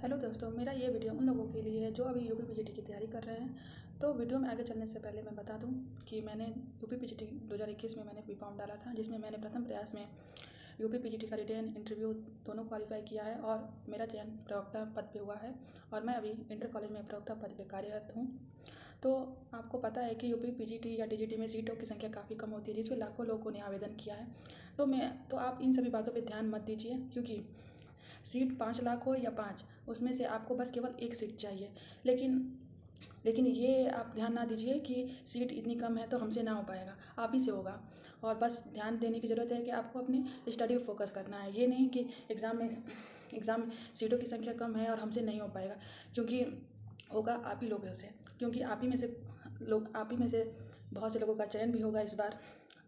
Hello दोस्तों, मेरा ये वीडियो उन लोगों के लिए है जो अभी यूपी पीजीटी की तैयारी कर रहे हैं। तो वीडियो में आगे चलने से पहले मैं बता दूं कि मैंने यूपी पीजीटी 2021 में मैंने फॉर्म डाला था, जिसमें मैंने प्रथम प्रयास में यूपी पीजीटी का रिटेन इंटरव्यू दोनों क्वालिफाई किया है और मेरा चयन प्रवक्ता पद पे हुआ है और मैं अभी इंटर कॉलेज में प्रवक्ता पद पे कार्यरत हूँ। तो आपको पता है कि यूपी पीजीटी या टीजीटी में सीटों की संख्या काफ़ी कम होती है, जिसमें लाखों लोगों ने आवेदन किया है। तो आप इन सभी बातों पर ध्यान मत दीजिए, क्योंकि सीट 5 लाख हो या 5, उसमें से आपको बस केवल एक सीट चाहिए। लेकिन ये आप ध्यान ना दीजिए कि सीट इतनी कम है तो हमसे ना हो पाएगा, आप ही से होगा। और बस ध्यान देने की ज़रूरत है कि आपको अपनी स्टडी पे फोकस करना है। ये नहीं कि एग्ज़ाम सीटों की संख्या कम है और हमसे नहीं हो पाएगा, क्योंकि होगा आप ही लोगों से, क्योंकि आप ही में से बहुत से लोगों का चयन भी होगा इस बार।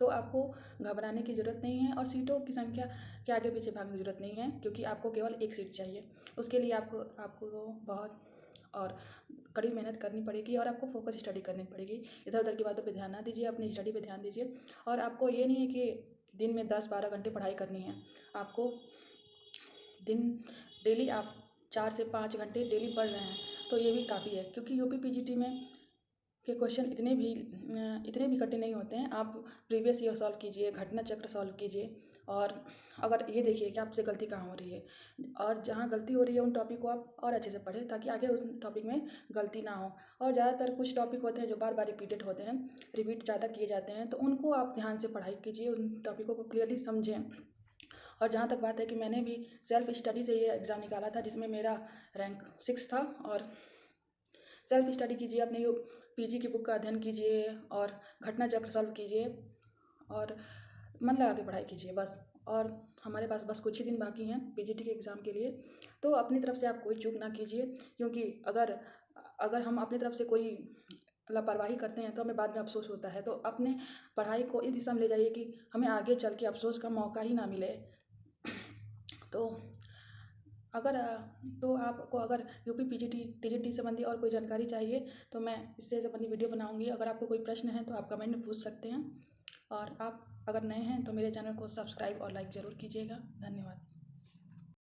तो आपको घबराने की ज़रूरत नहीं है और सीटों की संख्या के आगे पीछे भागने की ज़रूरत नहीं है, क्योंकि आपको केवल एक सीट चाहिए। उसके लिए आपको बहुत और कड़ी मेहनत करनी पड़ेगी और आपको फोकस स्टडी करनी पड़ेगी। इधर उधर की बातों पे ध्यान ना दीजिए, अपनी स्टडी पे ध्यान दीजिए। और आपको ये नहीं है कि दिन में 10-12 घंटे पढ़ाई करनी है। आपको दिन डेली आप 4 से 5 घंटे डेली पढ़ रहे हैं तो ये भी काफ़ी है, क्योंकि यूपी पीजीटी में के क्वेश्चन इतने भी कठिन नहीं होते हैं। आप प्रीवियस ईयर सॉल्व कीजिए, घटना चक्र सॉल्व कीजिए और अगर ये देखिए कि आपसे गलती कहाँ हो रही है और जहाँ गलती हो रही है उन टॉपिक को आप और अच्छे से पढ़ें, ताकि आगे उस टॉपिक में गलती ना हो। और ज़्यादातर कुछ टॉपिक होते हैं जो बार बार रिपीटेड होते हैं, रिपीट ज़्यादा किए जाते हैं, तो उनको आप ध्यान से पढ़ाई कीजिए, उन टॉपिकों को क्लियरली समझें। और जहाँ तक बात है कि मैंने भी सेल्फ स्टडी से ये एग्ज़ाम निकाला था, जिसमें मेरा रैंक 6 था। और सेल्फ स्टडी कीजिए, अपने पीजी की बुक का अध्ययन कीजिए और घटना चक्र सॉल्व कीजिए और मन लगा के पढ़ाई कीजिए बस। और हमारे पास बस कुछ ही दिन बाकी हैं पीजीटी के एग्ज़ाम के लिए, तो अपनी तरफ से आप कोई चूक ना कीजिए, क्योंकि अगर हम अपनी तरफ से कोई लापरवाही करते हैं तो हमें बाद में अफसोस होता है। तो अपने पढ़ाई को इस दिशा में ले जाइए कि हमें आगे चल के अफसोस का मौका ही ना मिले। तो अगर तो आपको अगर यूपी पीजीटी टीजीटी संबंधी और कोई जानकारी चाहिए तो मैं इससे संबंधी वीडियो बनाऊंगी। अगर आपको कोई प्रश्न है तो आप कमेंट में पूछ सकते हैं। और आप अगर नए हैं तो मेरे चैनल को सब्सक्राइब और लाइक ज़रूर कीजिएगा। धन्यवाद।